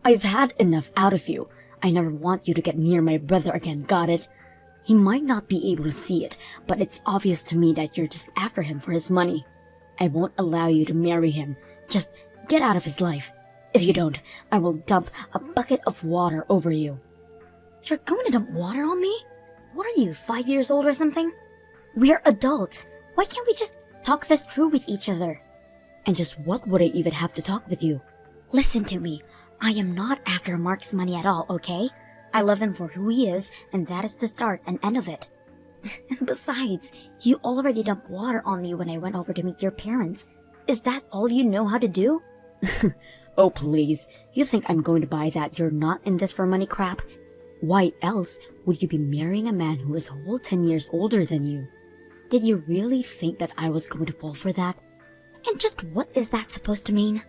I've had enough out of you. I never want you to get near my brother again, got it? He might not be able to see it, but it's obvious to me that you're just after him for his money. I won't allow you to marry him. Just get out of his life. If you don't, I will dump a bucket of water over you. You're going to dump water on me? What are you, 5 years old or something? We're adults. Why can't we just talk this through with each other? And just what would I even have to talk with you? Listen to me. I am not after Mark's money at all, okay? I love him for who he is, and that is the start and end of it. And besides, you already dumped water on me when I went over to meet your parents. Is that all you know how to do? Oh, please. You think I'm going to buy that you're not in this for money crap? Why else would you be marrying a man who is a whole 10 years older than you? Did you really think that I was going to fall for that? And just what is that supposed to mean?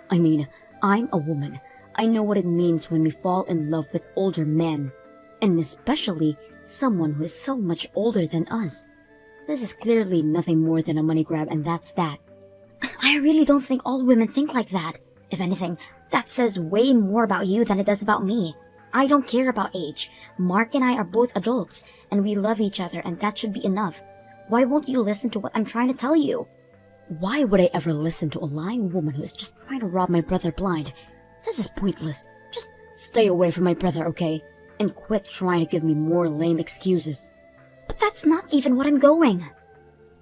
I mean, I'm a woman. I know what it means when we fall in love with older men, and especially someone who is so much older than us. This is clearly nothing more than a money grab, and that's that. I really don't think all women think like that. If anything, that says way more about you than it does about me. I don't care about age. Mark and I are both adults, and we love each other, and that should be enough. Why won't you listen to what I'm trying to tell you? Why would I ever listen to a lying woman who is just trying to rob my brother blind? This is pointless. Just stay away from my brother, okay? And quit trying to give me more lame excuses. But that's not even what I'm going.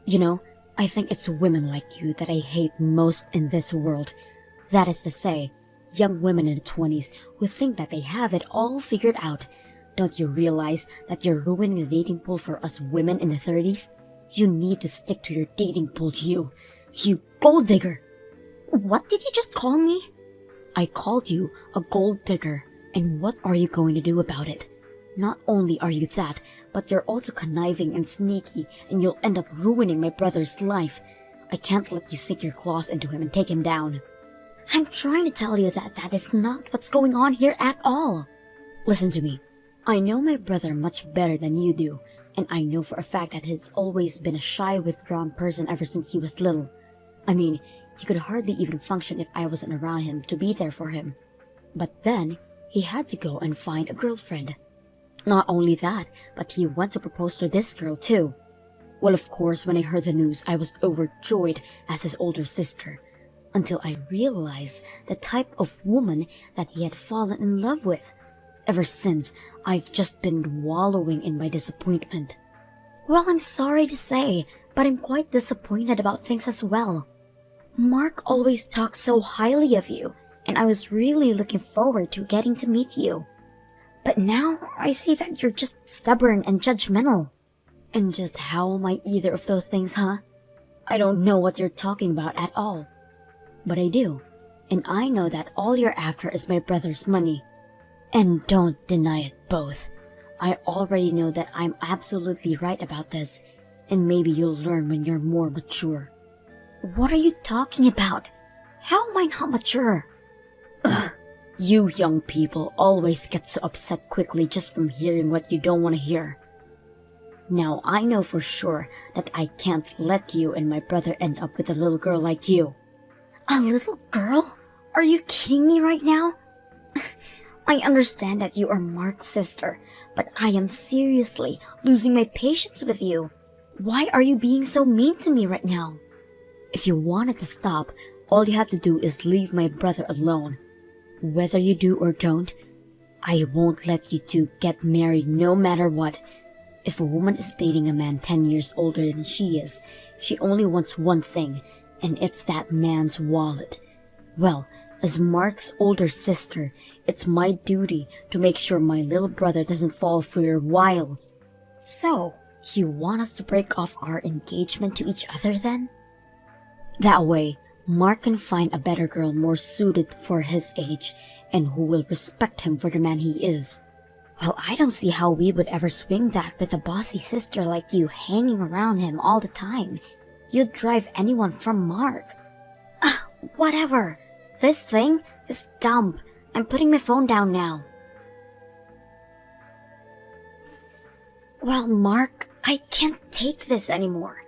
You know, I think it's women like you that I hate most in this world. That is to say, young women in the 20s who think that they have it all figured out. Don't you realize that you're ruining the dating pool for us women in the 30s? You need to stick to your dating pool, you gold digger. What did you just call me? I called you a gold digger, and what are you going to do about it? Not only are you that, but you're also conniving and sneaky, and you'll end up ruining my brother's life. I can't let you sink your claws into him and take him down. I'm trying to tell you that that is not what's going on here at all. Listen to me. I know my brother much better than you do, and I know for a fact that he's always been a shy, withdrawn person ever since he was little. I mean, he could hardly even function if I wasn't around him to be there for him. But then, he had to go and find a girlfriend. Not only that, but he went to propose to this girl too. Well, of course, when I heard the news, I was overjoyed as his older sister, until I realized the type of woman that he had fallen in love with. Ever since, I've just been wallowing in my disappointment. Well, I'm sorry to say, but I'm quite disappointed about things as well. Mark always talks so highly of you, and I was really looking forward to getting to meet you. But now, I see that you're just stubborn and judgmental. And just how am I either of those things, huh? I don't know what you're talking about at all. But I do, and I know that all you're after is my brother's money. And don't deny it both. I already know that I'm absolutely right about this, and maybe you'll learn when you're more mature. What are you talking about? How am I not mature? Ugh. You young people always get so upset quickly just from hearing what you don't want to hear. Now I know for sure that I can't let you and my brother end up with a little girl like you. A little girl? Are you kidding me right now? I understand that you are Mark's sister, but I am seriously losing my patience with you. Why are you being so mean to me right now? If you want it to stop, all you have to do is leave my brother alone. Whether you do or don't, I won't let you two get married no matter what. If a woman is dating a man 10 years older than she is, she only wants one thing, and it's that man's wallet. Well, as Mark's older sister, it's my duty to make sure my little brother doesn't fall for your wiles. So, you want us to break off our engagement to each other then? That way, Mark can find a better girl more suited for his age and who will respect him for the man he is. Well, I don't see how we would ever swing that with a bossy sister like you hanging around him all the time. You'd drive anyone from Mark. Whatever. This thing is dumb. I'm putting my phone down now. Well, Mark, I can't take this anymore.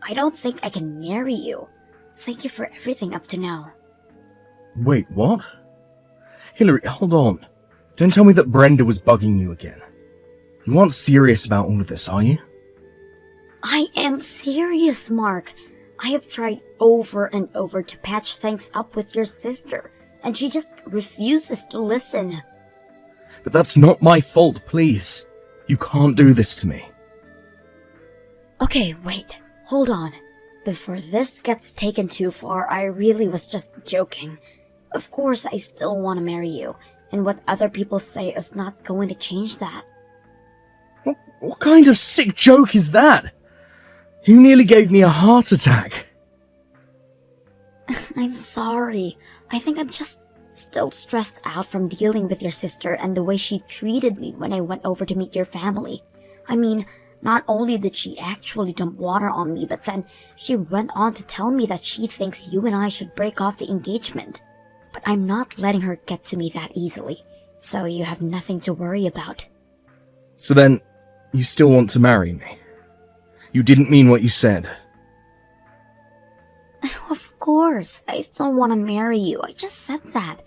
I don't think I can marry you. Thank you for everything up to now. Wait, what? Hillary, hold on. Don't tell me that Brenda was bugging you again. You aren't serious about all of this, are you? I am serious, Mark. I have tried over and over to patch things up with your sister, and she just refuses to listen. But that's not my fault, please. You can't do this to me. Okay, wait. Hold on. Before this gets taken too far, I really was just joking. Of course, I still want to marry you, and what other people say is not going to change that. What kind of sick joke is that? You nearly gave me a heart attack. I'm sorry. I think I'm just still stressed out from dealing with your sister and the way she treated me when I went over to meet your family. I mean, not only did she actually dump water on me, but then she went on to tell me that she thinks you and I should break off the engagement. But I'm not letting her get to me that easily, so you have nothing to worry about. So then, you still want to marry me? You didn't mean what you said. Of course, I still want to marry you. I just said that.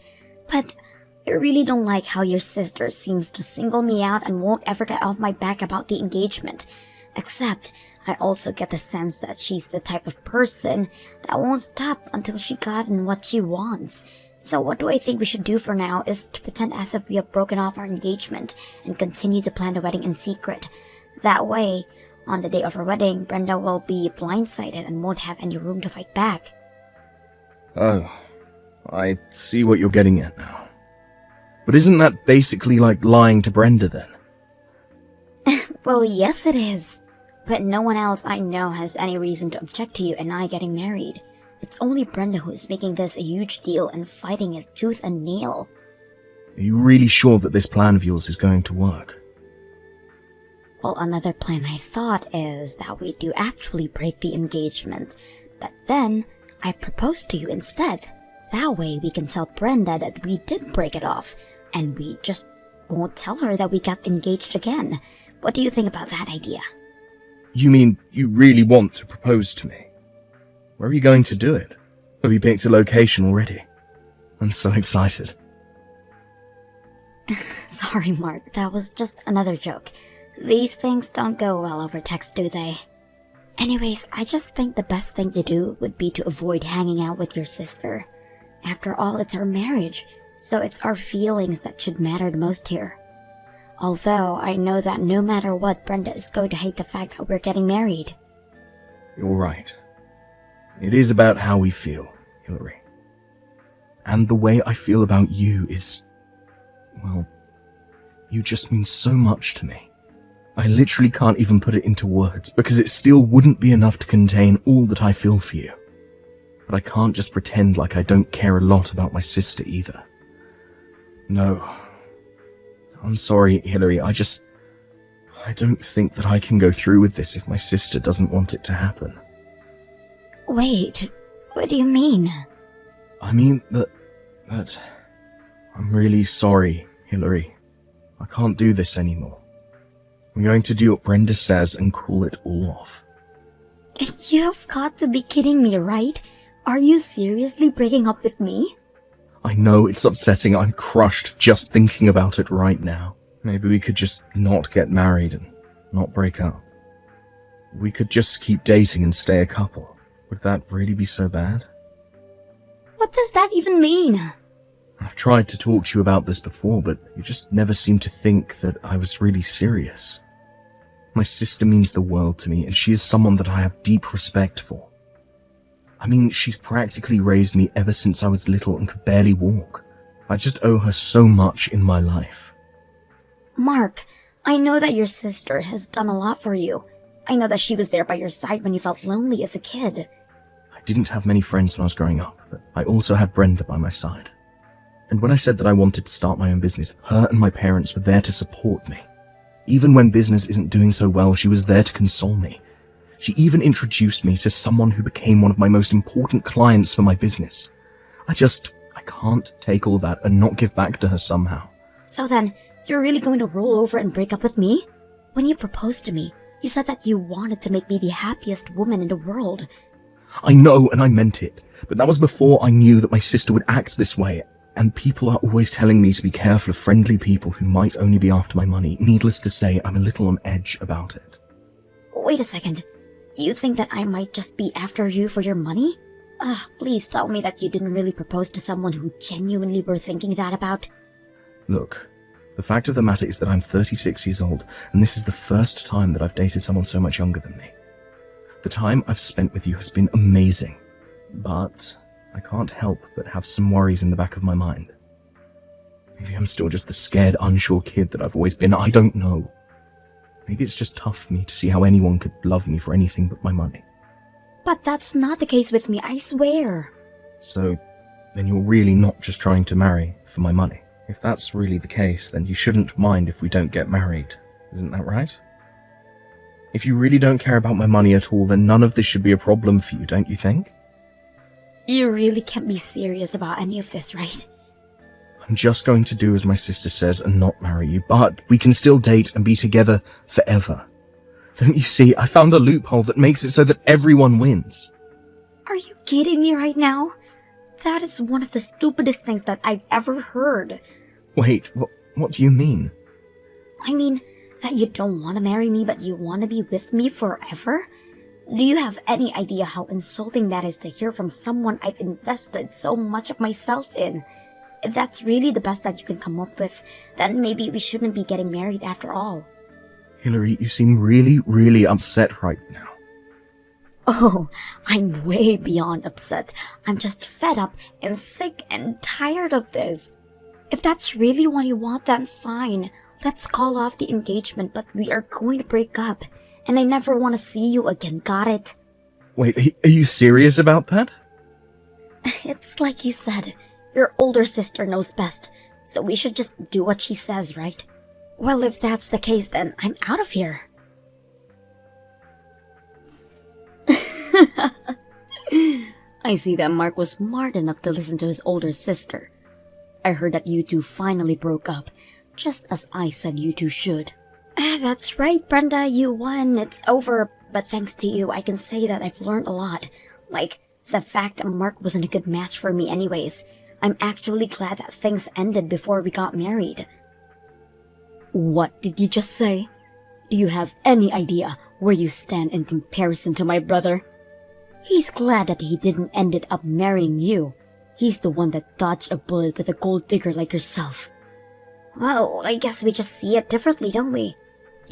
But I really don't like how your sister seems to single me out and won't ever get off my back about the engagement. Except, I also get the sense that she's the type of person that won't stop until she gotten what she wants. So what do I think we should do for now is to pretend as if we have broken off our engagement and continue to plan the wedding in secret. That way, on the day of our wedding, Brenda will be blindsided and won't have any room to fight back. Oh, I see what you're getting at now. But isn't that basically like lying to Brenda then? Well, yes it is. But no one else I know has any reason to object to you and I getting married. It's only Brenda who is making this a huge deal and fighting it tooth and nail. Are you really sure that this plan of yours is going to work? Well, another plan I thought is that we do actually break the engagement, but then I propose to you instead. That way we can tell Brenda that we did break it off, and we just won't tell her that we got engaged again. What do you think about that idea? You mean you really want to propose to me? Where are you going to do it? Have you picked a location already? I'm so excited. Sorry, Mark, that was just another joke. These things don't go well over text, do they? Anyways, I just think the best thing to do would be to avoid hanging out with your sister. After all, it's our marriage, so it's our feelings that should matter the most here. Although, I know that no matter what, Brenda is going to hate the fact that we're getting married. You're right. It is about how we feel, Hillary. And the way I feel about you is... well, you just mean so much to me. I literally can't even put it into words, because it still wouldn't be enough to contain all that I feel for you. But I can't just pretend like I don't care a lot about my sister either. No. I'm sorry, Hillary, I don't think that I can go through with this if my sister doesn't want it to happen. Wait, what do you mean? I mean that... I'm really sorry, Hillary. I can't do this anymore. I'm going to do what Brenda says and call it all off. You've got to be kidding me, right? Are you seriously breaking up with me? I know it's upsetting. I'm crushed just thinking about it right now. Maybe we could just not get married and not break up. We could just keep dating and stay a couple. Would that really be so bad? What does that even mean? I've tried to talk to you about this before, but you just never seemed to think that I was really serious. My sister means the world to me, and she is someone that I have deep respect for. I mean, she's practically raised me ever since I was little and could barely walk. I just owe her so much in my life. Mark, I know that your sister has done a lot for you. I know that she was there by your side when you felt lonely as a kid. I didn't have many friends when I was growing up, but I also had Brenda by my side. And when I said that I wanted to start my own business, her and my parents were there to support me. Even when business isn't doing so well, she was there to console me. She even introduced me to someone who became one of my most important clients for my business. I can't take all that and not give back to her somehow. So then, you're really going to roll over and break up with me? When you proposed to me, you said that you wanted to make me the happiest woman in the world. I know, and I meant it, but that was before I knew that my sister would act this way. and people are always telling me to be careful of friendly people who might only be after my money. Needless to say, I'm a little on edge about it. Wait a second. You think that I might just be after you for your money? Please tell me that you didn't really propose to someone who genuinely were thinking that about. Look, the fact of the matter is that I'm 36 years old, and this is the first time that I've dated someone so much younger than me. The time I've spent with you has been amazing, but I can't help but have some worries in the back of my mind. Maybe I'm still just the scared, unsure kid that I've always been. I don't know. Maybe it's just tough for me to see how anyone could love me for anything but my money. But that's not the case with me, I swear. So, then you're really not just trying to marry for my money? If that's really the case, then you shouldn't mind if we don't get married. Isn't that right? If you really don't care about my money at all, then none of this should be a problem for you, don't you think? You really can't be serious about any of this, right? I'm just going to do as my sister says and not marry you, but we can still date and be together forever. Don't you see? I found a loophole that makes it so that everyone wins. Are you kidding me right now? That is one of the stupidest things that I've ever heard. Wait, what do you mean? I mean, that you don't want to marry me but you want to be with me forever? Do you have any idea how insulting that is to hear from someone I've invested so much of myself in? If that's really the best that you can come up with, then maybe we shouldn't be getting married after all. Hillary, you seem really, really upset right now. Oh, I'm way beyond upset. I'm just fed up and sick and tired of this. If that's really what you want, then fine. Let's call off the engagement, but we are going to break up. And I never want to see you again, got it? Wait, are you serious about that? It's like you said, your older sister knows best, so we should just do what she says, right? Well, if that's the case, then I'm out of here. I see that Mark was smart enough to listen to his older sister. I heard that you two finally broke up, just as I said you two should. That's right, Brenda, you won. It's over, but thanks to you, I can say that I've learned a lot. Like, the fact that Mark wasn't a good match for me anyways. I'm actually glad that things ended before we got married. What did you just say? Do you have any idea where you stand in comparison to my brother? He's glad that he didn't ended up marrying you. He's the one that dodged a bullet with a gold digger like yourself. Well, I guess we just see it differently, don't we?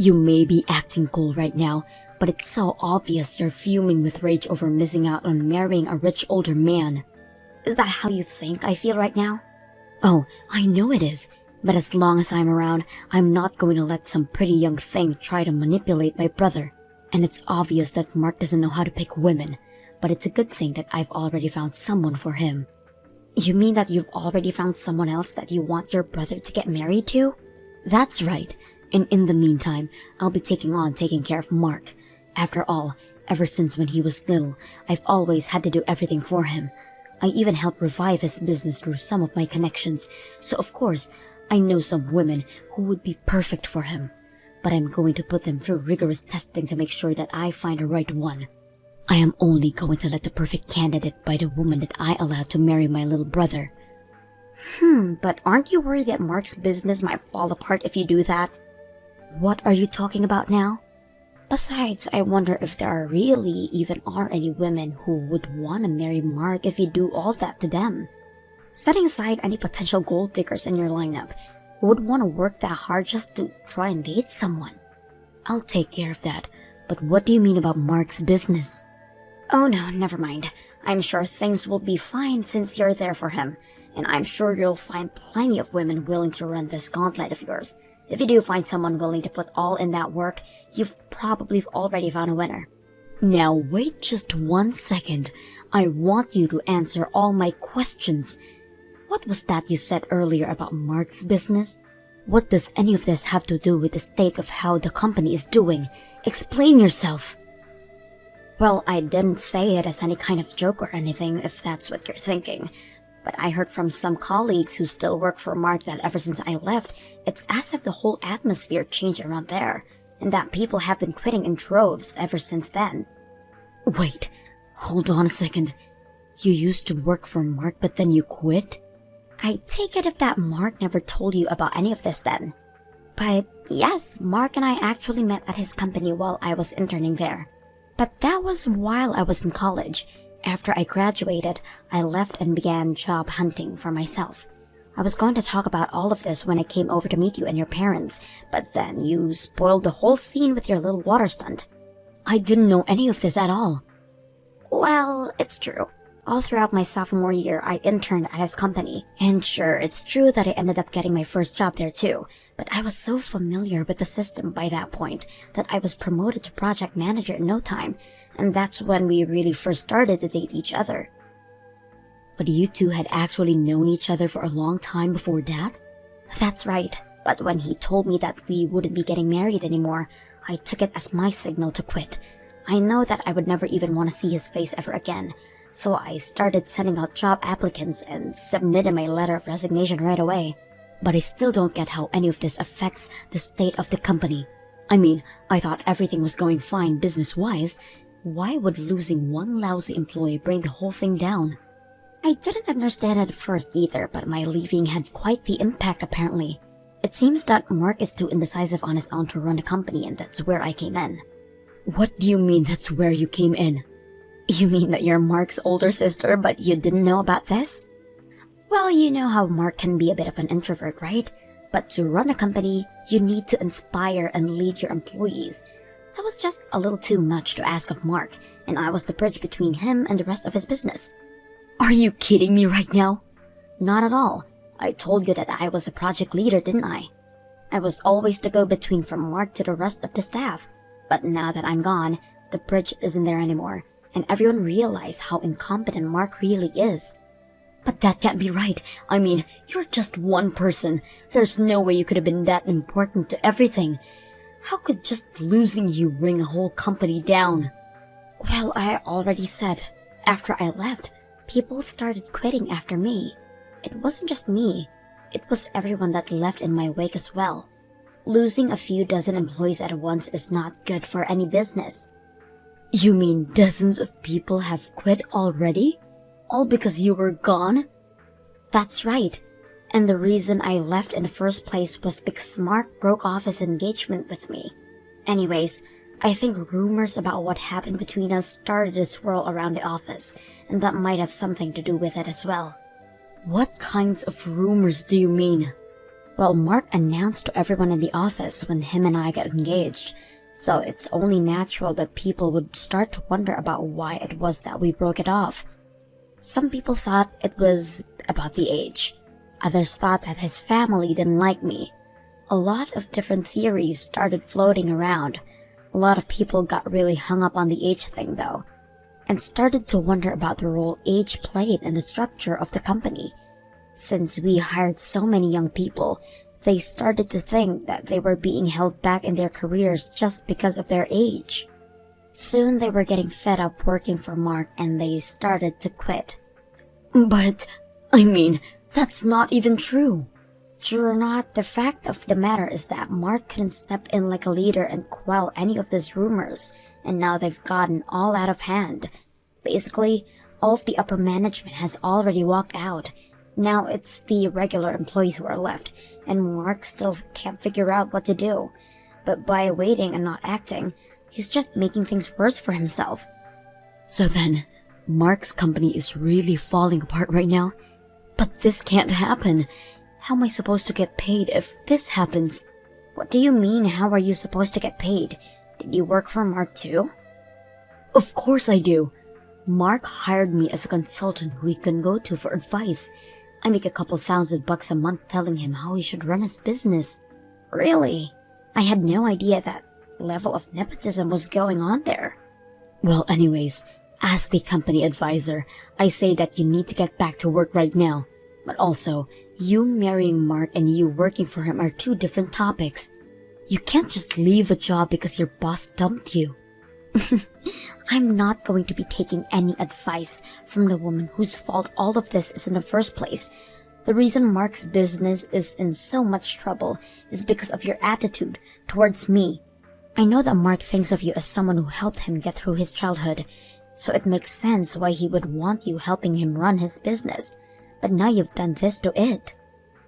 You may be acting cool right now, but it's so obvious you're fuming with rage over missing out on marrying a rich older man. Is that how you think I feel right now? Oh, I know it is. But as long as I'm around, I'm not going to let some pretty young thing try to manipulate my brother. And it's obvious that Mark doesn't know how to pick women, but it's a good thing that I've already found someone for him. You mean that you've already found someone else that you want your brother to get married to? That's right, and in the meantime, I'll be taking care of Mark. After all, ever since when he was little, I've always had to do everything for him. I even helped revive his business through some of my connections, so of course, I know some women who would be perfect for him, but I'm going to put them through rigorous testing to make sure that I find the right one. I am only going to let the perfect candidate by the woman that I allow to marry my little brother. But aren't you worried that Mark's business might fall apart if you do that? What are you talking about now? Besides, I wonder if there really even are any women who would want to marry Mark if you do all that to them. Setting aside any potential gold diggers in your lineup, who would want to work that hard just to try and date someone? I'll take care of that, but what do you mean about Mark's business? Oh no, never mind. I'm sure things will be fine since you're there for him, and I'm sure you'll find plenty of women willing to run this gauntlet of yours. If you do find someone willing to put all in that work, you've probably already found a winner. Now wait just 1 second. I want you to answer all my questions. What was that you said earlier about Mark's business? What does any of this have to do with the state of how the company is doing? Explain yourself. Well, I didn't say it as any kind of joke or anything, if that's what you're thinking. But I heard from some colleagues who still work for Mark that ever since I left, it's as if the whole atmosphere changed around there, and that people have been quitting in droves ever since then. Wait, hold on a second. You used to work for Mark, but then you quit? I take it if that Mark never told you about any of this then. But yes, Mark and I actually met at his company while I was interning there. But that was while I was in college. After I graduated, I left and began job hunting for myself. I was going to talk about all of this when I came over to meet you and your parents, but then you spoiled the whole scene with your little water stunt. I didn't know any of this at all. Well, it's true. All throughout my sophomore year, I interned at his company. And sure, it's true that I ended up getting my first job there too. But I was so familiar with the system by that point that I was promoted to project manager in no time. And that's when we really first started to date each other. But you two had actually known each other for a long time before that? That's right. But when he told me that we wouldn't be getting married anymore, I took it as my signal to quit. I know that I would never even want to see his face ever again. So I started sending out job applicants and submitted my letter of resignation right away. But I still don't get how any of this affects the state of the company. I mean, I thought everything was going fine business-wise. Why would losing one lousy employee bring the whole thing down? I didn't understand it at first either, but my leaving had quite the impact apparently. It seems that Mark is too indecisive on his own to run a company, and that's where I came in. What do you mean that's where you came in? You mean that you're Mark's older sister, but you didn't know about this? Well, you know how Mark can be a bit of an introvert, right? But to run a company, you need to inspire and lead your employees. That was just a little too much to ask of Mark, and I was the bridge between him and the rest of his business. Are you kidding me right now? Not at all. I told you that I was a project leader, didn't I? I was always the go-between from Mark to the rest of the staff. But now that I'm gone, the bridge isn't there anymore, and everyone realized how incompetent Mark really is. But that can't be right. I mean, you're just one person. There's no way you could have been that important to everything. How could just losing you bring a whole company down? Well, I already said, after I left, people started quitting after me. It wasn't just me. It was everyone that left in my wake as well. Losing a few dozen employees at once is not good for any business. You mean dozens of people have quit already? All because you were gone? That's right. And the reason I left in the first place was because Mark broke off his engagement with me. Anyways, I think rumors about what happened between us started to swirl around the office, and that might have something to do with it as well. What kinds of rumors do you mean? Well, Mark announced to everyone in the office when him and I got engaged, so it's only natural that people would start to wonder about why it was that we broke it off. Some people thought it was about the age. Others thought that his family didn't like me. A lot of different theories started floating around. A lot of people got really hung up on the age thing though, and started to wonder about the role age played in the structure of the company. Since we hired so many young people, they started to think that they were being held back in their careers just because of their age. Soon they were getting fed up working for Mark and they started to quit. But, I mean, that's not even true. True or not, the fact of the matter is that Mark couldn't step in like a leader and quell any of these rumors, and now they've gotten all out of hand. Basically, all of the upper management has already walked out. Now it's the regular employees who are left, and Mark still can't figure out what to do. But by waiting and not acting, he's just making things worse for himself. So then, Mark's company is really falling apart right now? But this can't happen. How am I supposed to get paid if this happens? What do you mean, how are you supposed to get paid? Did you work for Mark too? Of course I do. Mark hired me as a consultant who he can go to for advice. I make a couple $1,000 a month telling him how he should run his business. Really? I had no idea that level of nepotism was going on there. Well, anyways, as the company advisor, I say that you need to get back to work right now. But also, you marrying Mark and you working for him are two different topics. You can't just leave a job because your boss dumped you. I'm not going to be taking any advice from the woman whose fault all of this is in the first place. The reason Mark's business is in so much trouble is because of your attitude towards me. I know that Mark thinks of you as someone who helped him get through his childhood, so it makes sense why he would want you helping him run his business. but now you've done this to it.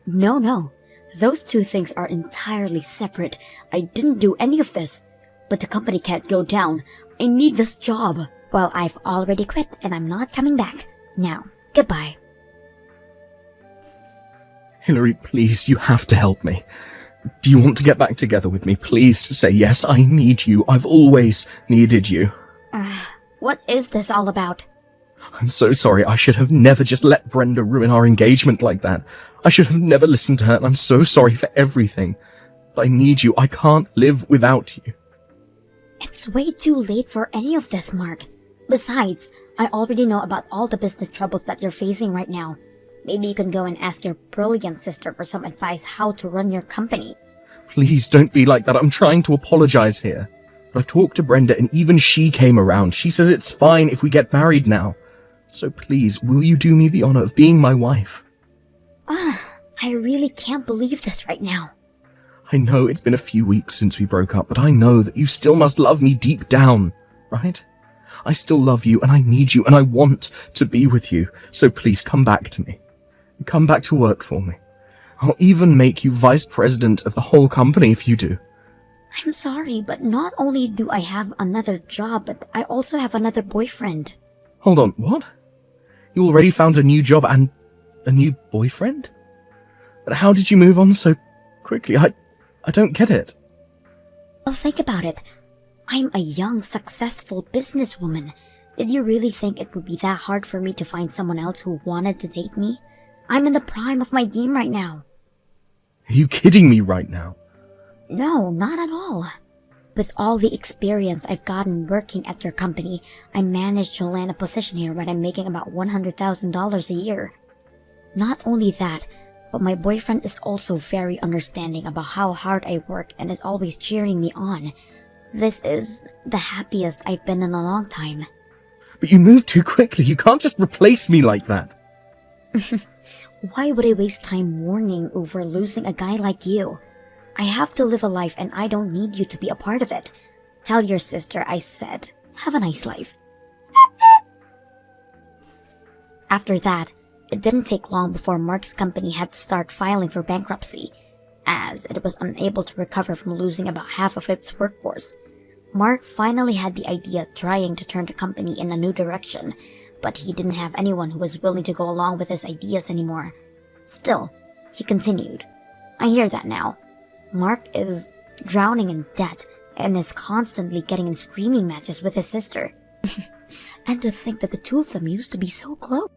No. Those two things are entirely separate. I didn't do any of this. But the company can't go down. I need this job. Well, I've already quit and I'm not coming back. Now, goodbye. Hillary, please, you have to help me. Do you want to get back together with me? Please say yes. I need you. I've always needed you. What is this all about? I'm so sorry. I should have never just let Brenda ruin our engagement like that. I should have never listened to her, and I'm so sorry for everything. But I need you. I can't live without you. It's way too late for any of this, Mark. Besides, I already know about all the business troubles that you're facing right now. Maybe you can go and ask your brilliant sister for some advice how to run your company. Please don't be like that. I'm trying to apologize here. But I've talked to Brenda and even she came around. She says it's fine if we get married now. So please, will you do me the honor of being my wife? I really can't believe this right now. I know it's been a few weeks since we broke up, but I know that you still must love me deep down, right? I still love you and I need you and I want to be with you. So please come back to me. Come back to work for me. I'll even make you vice president of the whole company if you do. I'm sorry, but not only do I have another job, but I also have another boyfriend. Hold on, what? You already found a new job and a new boyfriend? But how did you move on so quickly? I don't get it. Well, think about it. I'm a young, successful businesswoman. Did you really think it would be that hard for me to find someone else who wanted to date me? I'm in the prime of my game right now. Are you kidding me right now? No, not at all. With all the experience I've gotten working at your company, I managed to land a position here where I'm making about $100,000 a year. Not only that, but my boyfriend is also very understanding about how hard I work and is always cheering me on. This is the happiest I've been in a long time. But you moved too quickly. You can't just replace me like that. Why would I waste time mourning over losing a guy like you? I have to live a life and I don't need you to be a part of it. Tell your sister I said, have a nice life. After that, it didn't take long before Mark's company had to start filing for bankruptcy, as it was unable to recover from losing about half of its workforce. Mark finally had the idea of trying to turn the company in a new direction, but he didn't have anyone who was willing to go along with his ideas anymore. Still, he continued. I hear that now. Mark is drowning in debt and is constantly getting in screaming matches with his sister. And to think that the two of them used to be so close.